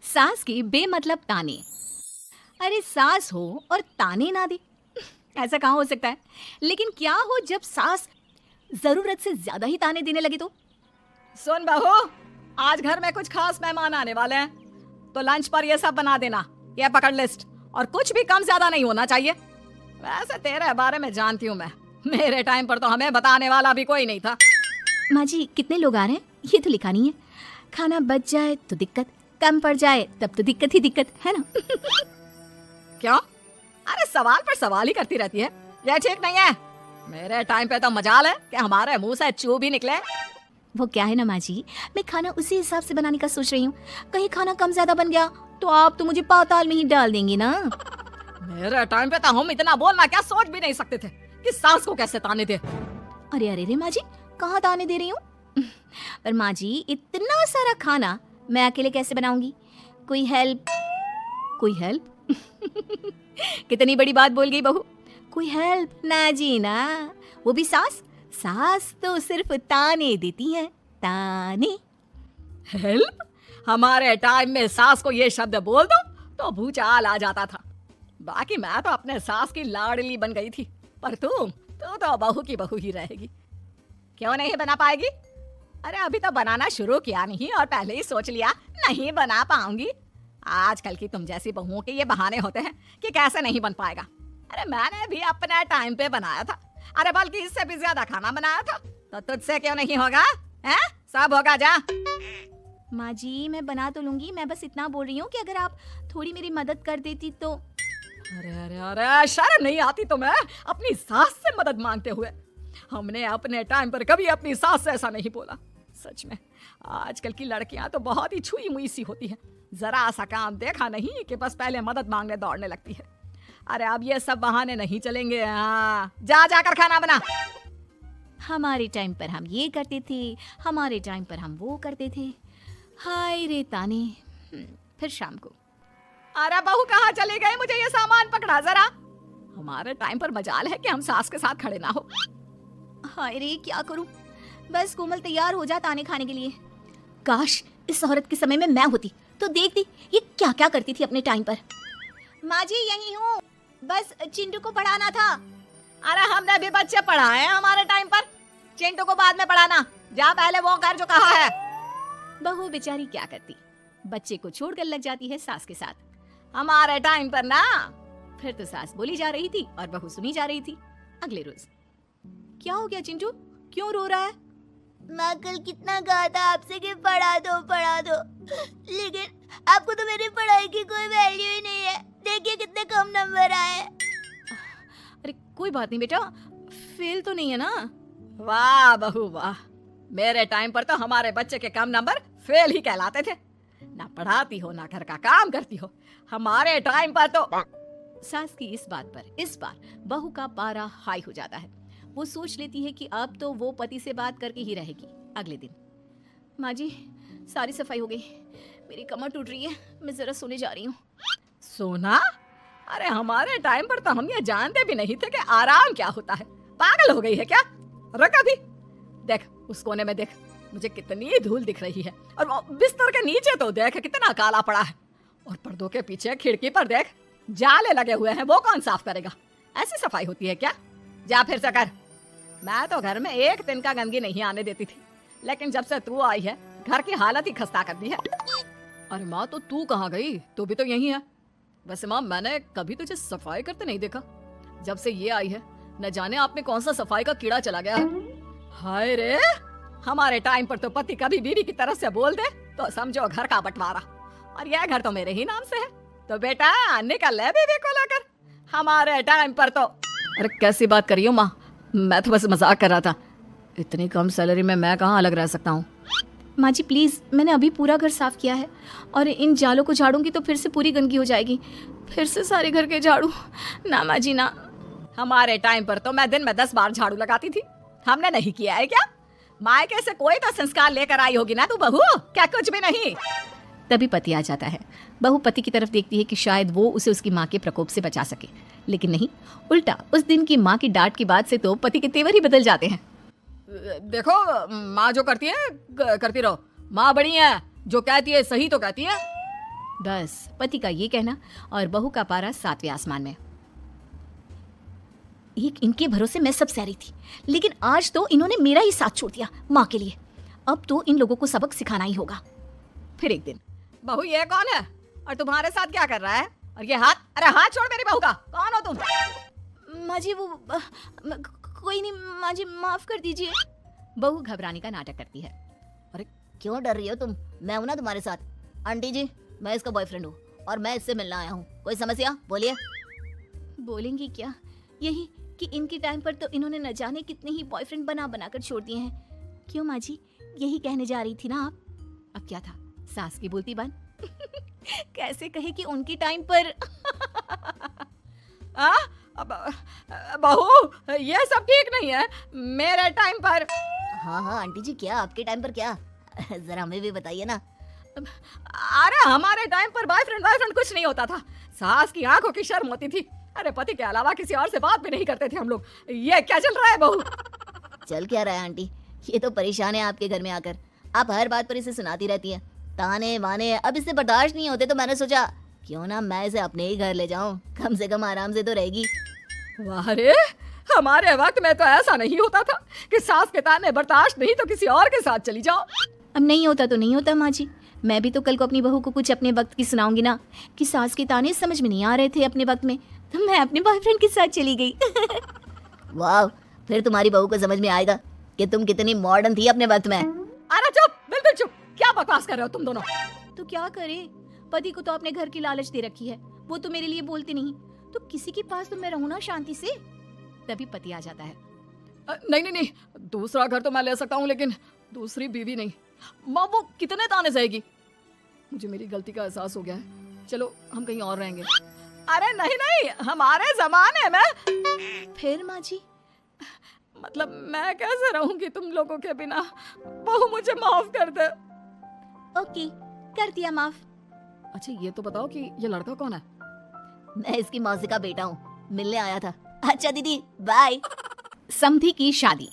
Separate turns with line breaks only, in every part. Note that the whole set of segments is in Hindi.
सास के बेमतलब ताने। अरे सास हो और ताने ना दे, ऐसा कहाँ हो सकता है। लेकिन क्या हो जब सास जरूरत से ज्यादा ही ताने देने लगे तो।
सुन बहू, आज घर में कुछ खास मेहमान आने वाले हैं, तो लंच पर ये सब बना देना। ये पकड़ लिस्ट, और कुछ भी कम ज्यादा नहीं होना चाहिए। वैसे तेरे बारे में जानती हूँ मैं, मेरे टाइम पर तो हमें बताने वाला भी कोई नहीं था।
माँ जी कितने लोग आ रहे हैं ये तो लिखा नहीं है। खाना बच जाए तो दिक्कत, कम पड़ जाए तब तो दिक्कत ही दिक्कत है ना।
क्यों? अरे सवाल पर सवाल ही करती रहती है, ये ठीक नहीं है। मेरे टाइम पे तो मजाल है कि हमारे मुंह से चू भी निकले।
वो क्या है ना माँ जी, मैं खाना उसी हिसाब से बनाने का सोच रही हूँ। कहीं खाना कम ज्यादा बन गया तो आप तो मुझे पाताल में ही डाल देंगी ना।
मेरे टाइम पे तो हम इतना बोलना क्या सोच भी नहीं सकते थे कि सास को कैसे ताने दे।
अरे अरे रे माँ जी, कहाँ ताने दे रही हूँ। पर माँ जी इतना सारा खाना मैं अकेले कैसे बनाऊंगी। कोई हेल्प, कोई हेल्प। कितनी बड़ी बात बोल गई बहू। कोई हेल्प ना जी ना, वो भी सास। सास तो सिर्फ ताने देती है, ताने।
हेल्प? हमारे टाइम में सास को ये शब्द बोल दो तो भूचाल आ जाता था। बाकी मैं तो अपने सास की लाडली बन गई थी, पर तू तो बहू की बहू ही रहेगी। क्यों नहीं बना पाएगी? अरे अभी तो बनाना शुरू किया नहीं और पहले ही सोच लिया नहीं बना पाऊंगी। आजकल की तुम जैसी बहुओं के ये बहाने होते हैं कि कैसे नहीं बन पाएगा। अरे मैंने भी अपने टाइम पे बनाया था, अरे बल्कि इससे भी ज्यादा खाना बनाया था, तो तुझसे क्यों नहीं होगा? हैं? सब होगा जा।
माँ जी मैं बना तो लूंगी, मैं बस इतना बोल रही हूँ कि अगर आप थोड़ी मेरी मदद कर देती तो।
अरे अरे अरे, शर्म नहीं आती तुम्हें अपनी सास से मदद मांगते हुए? हमने अपने टाइम पर कभी अपनी सास से ऐसा नहीं बोला। सच में आजकल की लड़कियां तो बहुत ही छुई मुई सी होती हैं। जरा सा काम देखा नहीं कि बस पहले मदद मांगने दौड़ने लगती है। अरे अब ये सब बहाने नहीं चलेंगे। हाँ, जा जाकर खाना बना।
हमारे टाइम पर हम ये करते थे, हमारे टाइम पर हम वो करते थे। हाय रे ताने। फिर शाम को।
अरे बहू कहाँ चली गई? मुझे ये सामान पकड़ा जरा। हमारे टाइम पर मजाल है कि हम सास के साथ खड़े ना हो।
हाय रे क्या करूं, बस कोमल तैयार हो जा ताने खाने के लिए। काश इस औरत के समय में मैं होती तो देखती ये क्या क्या करती थी अपने टाइम पर। माँ जी यही हूँ, बस चिंटू को पढ़ाना था।
अरे हमने भी बच्चे पढ़ाए हैं हमारे टाइम पर, चिंटू को बाद में पढ़ाना। जा पहले वो कर जो कहा है।
बहू बेचारी क्या करती, बच्चे को छोड़कर लग जाती है सास के साथ।
हमारे टाइम पर ना।
फिर तो सास बोली जा रही थी और बहू सुनी जा रही थी। अगले रोज। क्या हो गया चिंटू, क्यों रो रहा है?
माँ कल कितना कहा था आपसे कि पढ़ा दो, लेकिन आपको तो मेरी पढ़ाई की कोई वैल्यू ही नहीं है। देखिए कितने कम नंबर आए।
अरे कोई बात नहीं बेटा, फेल तो नहीं है ना।
वाह बहू वाह, मेरे टाइम पर तो हमारे बच्चे के कम नंबर फेल ही कहलाते थे। ना पढ़ाती हो ना घर का काम करती हो। हमारे टाइम पर तो।
सास की इस बात पर इस बार बहू का पारा हाई हो जाता है। वो सोच लेती है कि अब तो वो पति से बात करके ही रहेगी। अगले दिन। माँ जी सारी सफाई हो गई, मेरी कमर टूट रही है, मैं जरा सोने जा रही हूँ।
सोना? अरे हमारे टाइम पर तो हम ये जानते भी नहीं थे कि आराम क्या होता है। पागल हो गई है क्या? रुक अभी, देख उस कोने में देख, मुझे कितनी धूल दिख रही है। और वो बिस्तर के नीचे तो देख कितना काला पड़ा है। और पर्दों के पीछे खिड़की पर देख जाले लगे हुए हैं, वो कौन साफ करेगा? ऐसी सफाई होती है क्या? जा फिर से कर। मैं तो घर में एक दिन का गंदगी नहीं आने देती थी, लेकिन जब से तू आई है घर की हालत ही खस्ता कर दी है। अरे माँ तो तू कहाँ गई? तू भी तो यही है। वैसे माँ मैंने कभी तुझे सफाई करते नहीं देखा। जब से ये आई है न जाने आप में कौन सा सफाई का कीड़ा चला गया है। हाय रे, हमारे टाइम पर तो पति कभी बीवी की तरफ से बोल दे तो समझो घर का बंटवारा, और यह घर तो मेरे ही नाम से है। तो बेटा निकल ले बीवी को लेकर। हमारे टाइम पर तो। अरे कैसी बात कर रही हो माँ, मैं तो बस मजाक कर रहा था। इतनी कम सैलरी में मैं कहाँ अलग रह सकता हूँ?
माँ जी प्लीज, मैंने अभी पूरा घर साफ किया है और इन जालों को झाड़ूंगी तो फिर से पूरी गंदगी हो जाएगी। फिर से सारे घर के झाड़ू। ना माँ जी ना।
हमारे टाइम पर तो मैं दिन में 10 बार झाड़ू लगाती थी। हमने नहीं किया है क्या? मायके से कोई तो संस्कार लेकर आई होगी ना तू बहू, क्या कुछ भी नहीं?
तभी पति आ जाता है। बहू पति की तरफ देखती है कि शायद वो उसे उसकी माँ के प्रकोप से बचा सके, लेकिन नहीं, उल्टा उस दिन की माँ की डांट की बात से तो पति के तेवर ही बदल जाते हैं।
देखो माँ जो करती है करती रहो। माँ बड़ी है, जो कहती है सही तो कहती है।
बस पति का ये कहना और बहू का पारा 7वें आसमान में। एक इनके भरोसे मैं सब सह रही थी, लेकिन आज तो इन्होंने मेरा ही साथ छोड़ दिया माँ के लिए। अब तो इन लोगों को सबक सिखाना ही होगा। फिर एक दिन,
बहू ये कौन है और तुम्हारे साथ क्या कर रहा है? और ये हाथ, अरे हाथ छोड़ मेरी बहू का। कौन हो तुम?
माँ जी वो कोई नहीं माँ जी, माफ कर दीजिए। बहू घबराने का नाटक करती है।
अरे क्यों डर रही हो तुम? मैं हूं ना तुम्हारे साथ। आंटी जी, मैं इसका बॉयफ्रेंड हूँ और मैं इससे मिलना आया हूँ। कोई समस्या? बोलिए।
बोलेंगी क्या? यही कि इनके टाइम पर तो इन्होंने न जाने कितने ही बॉयफ्रेंड बना बनाकर छोड़ दिए हैं। क्यों माँ जी, यही कहने जा रही थी ना आप? अब क्या था, सास की बोलती बंद। कैसे कहे कि उनके टाइम पर
बहू ये सब ठीक नहीं है। मेरे टाइम पर।
हाँ हाँ आंटी जी, क्या आपके टाइम पर क्या? जरा हमें भी बताइए ना।
अरे हमारे टाइम पर बॉयफ्रेंड कुछ नहीं होता था। सास की आंखों की शर्म होती थी। अरे पति के अलावा किसी और से बात भी नहीं करते थे हम लोग। ये क्या चल रहा है बहू?
चल क्या रहा है आंटी? ये तो परेशान है आपके घर में आकर। आप हर बात पर इसे सुनाती रहती हैं, ताने माने। अब इससे बर्दाश्त नहीं होते तो मैंने सोचा क्यों ना मैं इसे अपने ही घर ले जाऊं, कम से कम आराम से तो रहेगी।
अरे हमारे वक्त में तो ऐसा नहीं होता था कि सास के ताने बर्दाश्त नहीं तो किसी और के साथ चली जाओ।
अब नहीं होता तो नहीं होता माँ जी। मैं भी तो कल को अपनी बहू को कुछ अपने वक्त की सुनाऊंगी ना कि सास के ताने समझ में नहीं आ रहे थे अपने वक्त में, तो मैं अपने बॉयफ्रेंड के साथ चली गई।
वाह, फिर तुम्हारी बहू को समझ में आएगा कि तुम कितनी मॉडर्न थी अपने वक्त में।
अरे चुप, बिल्कुल चुप। क्या बकवास कर रहे हो तुम दोनों?
तो क्या करे, पति को तो अपने घर की लालच दे रखी है, वो तो मेरे लिए बोलते नहीं, तो किसी के पास तो मैं रहूं ना शांति से। तभी पति आ जाता है।
नहीं, दूसरा घर तो मैं ले सकता हूँ, लेकिन दूसरी बीवी नहीं। माँ वो कितने ताने सहेगी? मुझे मेरी गलती का एहसास हो गया है। चलो हम कहीं और रहेंगे। अरे नहीं, हमारे जमाने में।
फिर माँ जी?
मतलब मैं कैसे रहूंगी तुम लोगों के बिना? बहू मुझे माफ कर दे।
ओके, कर दिया माफ।
अच्छा ये तो बताओ कि ये लड़का कौन है?
मैं इसकी मौसी का बेटा हूँ, मिलने आया था। अच्छा दीदी, बाय।
समधी की शादी।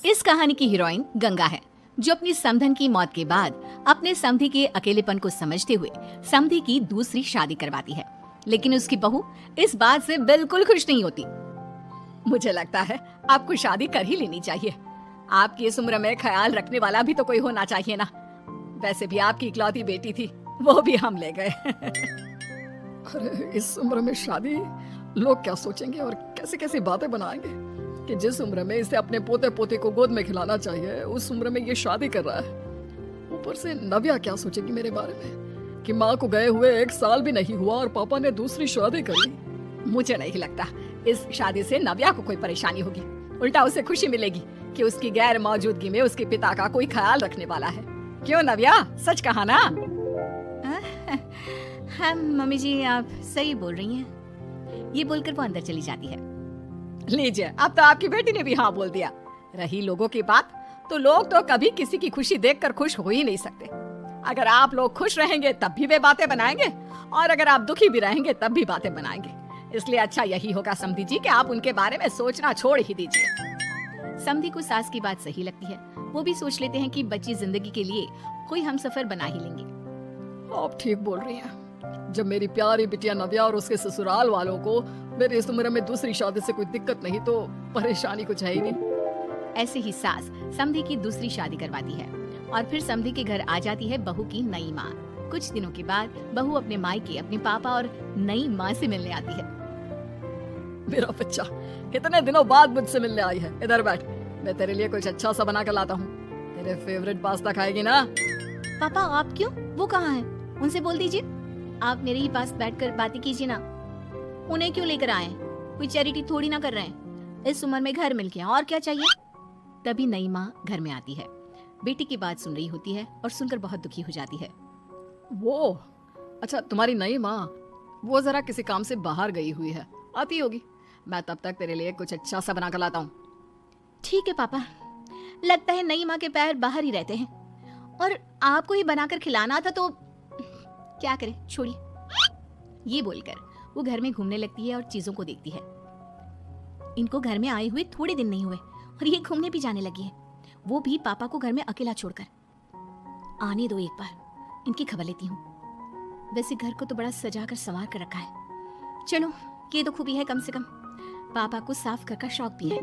इस कहानी की हीरोइन गंगा है, जो अपनी समधन की मौत के बाद अपने समधी के अकेलेपन को समझते हुए समधी की दूसरी शादी करवाती है। लेकिन उसकी बहू इस बात से बिल्कुल खुश नहीं होती।
मुझे लगता है आपको शादी कर ही लेनी चाहिए। आपकी इस उम्र में ख्याल रखने वाला भी तो कोई होना चाहिए ना। वैसे भी आपकी इकलौती बेटी थी, वो भी हम ले गए। अरे इस उम्र में शादी, लोग क्या सोचेंगे और कैसी कैसी बातें बनाएंगे कि जिस उम्र में इसे अपने पोते पोते को गोद में खिलाना चाहिए, उस उम्र में ये शादी कर रहा है। ऊपर से नव्या क्या सोचेगी मेरे बारे में कि माँ को गए हुए 1 साल भी नहीं हुआ और पापा ने दूसरी शादी कर ली। मुझे नहीं लगता इस शादी से नव्या को कोई परेशानी होगी। उल्टा उसे खुशी मिलेगी कि उसकी गैर मौजूदगी में उसके पिता का कोई ख्याल रखने वाला है। क्यों नव्या, सच कहा ना?
हाँ मम्मी जी, आप सही बोल रही हैं। ये बोलकर वो अंदर चली जाती है।
लीजिए, अब तो आपकी बेटी ने भी हाँ बोल दिया। रही लोगों की बात, तो लोग तो कभी किसी की खुशी देखकर खुश हो ही नहीं सकते। अगर आप लोग खुश रहेंगे तब भी वे बातें बनाएंगे, और अगर आप दुखी भी रहेंगे तब भी बातें बनाएंगे। इसलिए अच्छा यही होगा समधी जी कि आप उनके बारे में सोचना छोड़ ही दीजिए।
समधी को सास की बात सही लगती है। वो भी सोच लेते हैं कि बच्ची जिंदगी के लिए कोई हमसफर बना ही लेंगे।
आप ठीक बोल रही हैं। जब मेरी प्यारी बिटिया नव्या और उसके ससुराल वालों को मेरी इस उम्र में दूसरी शादी से कोई दिक्कत नहीं, तो परेशानी कुछ है ही नहीं।
ऐसे ही सास समधी की दूसरी शादी करवाती है और फिर समधी के घर आ जाती है बहू की नई माँ। कुछ दिनों के बाद बहू अपने मायके अपने पापा और नई माँ से मिलने आती है।
मेरा बच्चा कितने दिनों बाद मुझसे मिलने आई है। इधर बैठ, मैं तेरे लिए कुछ अच्छा सा बना कर लाता हूँ। तेरे फेवरेट पास्ता खाएगी ना?
पापा आप क्यों? वो कहाँ है? उनसे बोल दीजिए आप मेरे ही पास बैठकर बातें कीजिए ना। उन्हें क्यों लेकर आए? कोई चैरिटी थोड़ी ना कर रहे हैं। इस उम्र में घर मिल गया, और क्या चाहिए? तभी नई माँ घर में आती है। बेटी की बात सुन रही होती है और सुनकर बहुत दुखी हो जाती है।
वो अच्छा, तुम्हारी नई माँ वो जरा किसी काम से बाहर गई हुई है, आती होगी। मैं तब तक तेरे लिए कुछ अच्छा सा बना कर लाता हूँ।
ठीक है पापा। लगता है नई माँ के पैर बाहर ही रहते हैं, और आपको ही बनाकर खिलाना था तो क्या करें, छोड़िए। ये बोलकर वो घर में घूमने लगती है और चीजों को देखती है। इनको घर में आए हुए थोड़े दिन नहीं हुए और ये घूमने भी जाने लगी है, वो भी पापा को घर में अकेला छोड़कर। आने दो, एक बार इनकी खबर लेती हूँ। वैसे घर को तो बड़ा सजा कर संवार कर रखा है। चलो ये तो खूबी है, कम से कम पापा को साफ घर का शौक भी है।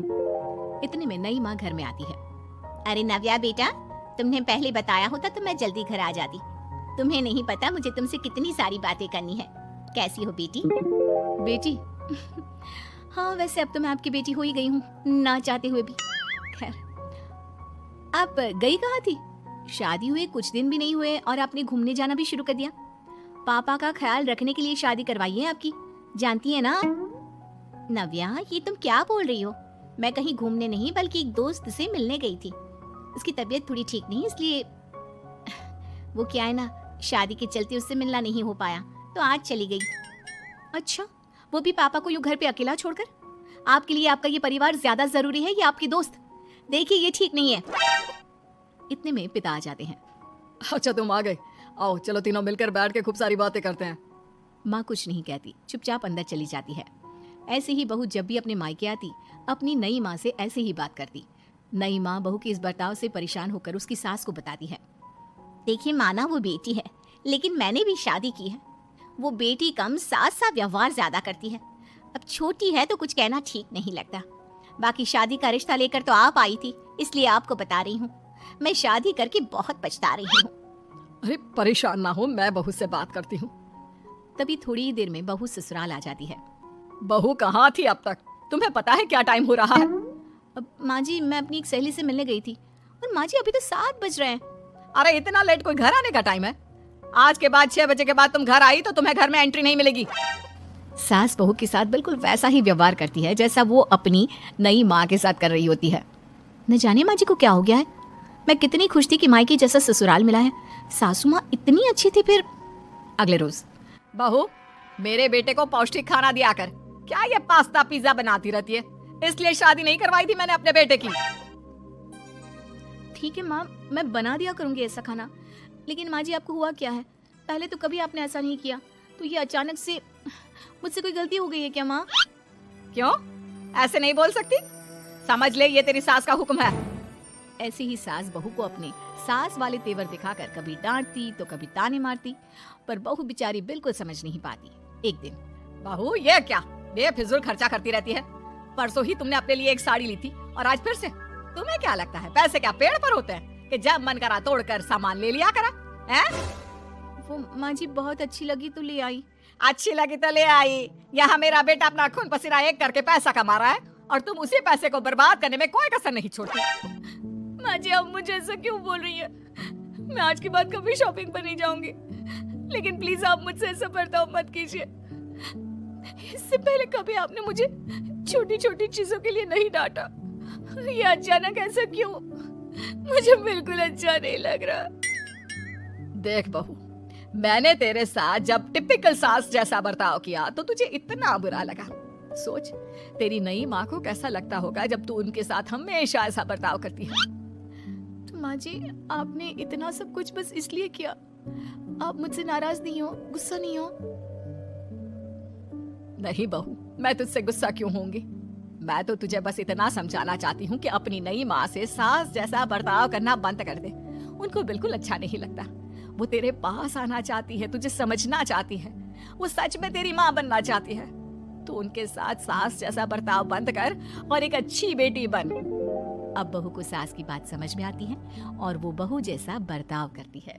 इतने में नई माँ घर में आती है।
अरे नव्या बेटा, तुमने पहले बताया होता तो मैं जल्दी घर आ जाती। तुम्हें नहीं पता मुझे तुमसे कितनी सारी बातें करनी है। कैसी हो बेटी?
बेटी? हाँ वैसे अब तो मैं आपकी बेटी हो ही गई हूँ, ना चाहते हुए भी। खैर, आप गई कहाँ थी? शादी हुए कुछ दिन भी नहीं हुए और आपने घूमने जाना भी शुरू कर दिया। पापा का ख्याल रखने के लिए शादी करवाई है आपकी, जानती है ना?
नव्या, ये तुम क्या बोल रही हो? मैं कहीं घूमने नहीं बल्कि एक दोस्त से मिलने गई थी। उसकी तबीयत थोड़ी ठीक नहीं, इसलिए वो क्या है ना, शादी के चलते उससे मिलना नहीं हो पाया तो आज चली गई।
अच्छा, वो भी पापा को यूं घर पे अकेला छोड़कर? आपके लिए आपका ये परिवार ज्यादा जरूरी है या आपकी दोस्त? देखिए ये ठीक नहीं है। इतने में पिता आ जाते हैं।
अच्छा तुम आ गए, आओ चलो तीनों मिलकर बैठ के खूब सारी बातें करते हैं।
माँ कुछ नहीं कहती, चुपचाप अंदर चली जाती है। ऐसे ही बहू जब भी अपने मायके आती अपनी नई माँ से ऐसे ही बात करती। नई माँ बहू के इस बर्ताव से परेशान होकर उसकी सास को बताती है।
देखिए माना, वो बेटी है लेकिन मैंने भी शादी की है। वो बेटी कम, सास सा व्यवहार ज्यादा करती है। अब छोटी है तो कुछ कहना ठीक नहीं लगता। बाकी शादी का रिश्ता लेकर तो आप आई थी, इसलिए आपको बता रही हूँ। मैं शादी करके बहुत पछता रही हूँ।
अरे परेशान ना हो, मैं बहू से बात करती हूँ।
तभी थोड़ी ही देर में बहू ससुराल आ जाती है।
बहू कहाँ थी अब तक? तुम्हें पता है क्या टाइम हो रहा है?
अब माँ जी, मैं अपनी एक सहेली से मिलने गई थी और माँ जी अभी तो 7 बज रहे हैं।
अरे इतना लेट कोई घर आने का टाइम है? आज के बाद 6 बजे के बाद तुम घर आई तो तुम्हें घर में एंट्री नहीं मिलेगी।
सास बहू के साथ बिल्कुल वैसा ही व्यवहार करती है जैसा वो अपनी नई माँ के साथ कर रही होती है। न जाने माँ जी को क्या हो गया है। मैं कितनी खुश थी कि मायके जैसा ससुराल मिला है। सासू माँ इतनी अच्छी थी। फिर अगले रोज,
बहू मेरे बेटे को पौष्टिक खाना दिया कर। क्या ये पास्ता पिज्जा बनाती रहती है? इसलिए शादी नहीं करवाई थी मैंने अपने बेटे की।
ठीक है माँ, मैं बना दिया करूंगी ऐसा खाना। लेकिन माँ जी आपको हुआ क्या है? पहले तो कभी आपने ऐसा नहीं किया, तो ये अचानक से मुझसे कोई गलती हो गई है क्या माँ?
क्यों ऐसे नहीं बोल सकती? समझ ले, ये तेरी सास का हुक्म है।
ऐसे ही सास बहू को अपने सास वाले तेवर दिखाकर कभी डांटती तो कभी ताने मारती, पर बहू बेचारी बिल्कुल समझ नहीं पाती। एक दिन,
बहू ये क्या बेफिजूल खर्चा करती रहती है? परसों ही तुमने अपने लिए एक साड़ी ली थी और आज फिर से? तुम्हें क्या लगता है पैसे क्या पेड़ पर होते हैं कि जब मन करा तोड़कर सामान ले लिया करा? हैं?
वो माँ जी बहुत अच्छी लगी तो ले आई।
अच्छी लगी तो ले आई। यहाँ मेरा बेटा अपना खून पसीना एक करके पैसा कमा रहा है और तुम उसी पैसे को बर्बाद करने में कोई कसर नहीं छोड़ती।
माँ जी आप मुझे ऐसा क्यों बोल रही है? मैं आज के बाद कभी शॉपिंग पर नहीं जाऊंगी, लेकिन प्लीज आप मुझसे ऐसा बर्ताव मत कीजिए। इससे पहले कभी आपने मुझे छोटी छोटी चीजों के लिए नहीं डांटा। ये अचानक ऐसा क्यों? मुझे बिल्कुल अच्छा नहीं लग रहा।
देख बहू, मैंने तेरे साथ जब टिपिकल सास जैसा बर्ताव किया तो तुझे इतना बुरा लगा। सोच तेरी नई माँ को कैसा लगता होगा जब तू उनके साथ हमेशा ऐसा बर्ताव करती है।
तो माँ जी आपने इतना सब कुछ बस इसलिए किया? आप मुझसे नाराज नहीं हो, गुस्सा नहीं हो?
नहीं बहू, मैं तुझसे गुस्सा क्यों होंगी? मैं तो तुझे बस इतना समझाना चाहती हूँ कि अपनी नई माँ से सास जैसा बर्ताव करना बंद कर दे। उनको बिल्कुल अच्छा नहीं लगता। वो तेरे पास आना चाहती है, तुझे समझना चाहती है, वो सच में तेरी माँ बनना चाहती है। तो उनके साथ सास जैसा बर्ताव बंद कर और एक अच्छी बेटी बन।
अब बहू को सास की बात समझ में आती है और वो बहू जैसा बर्ताव करती है।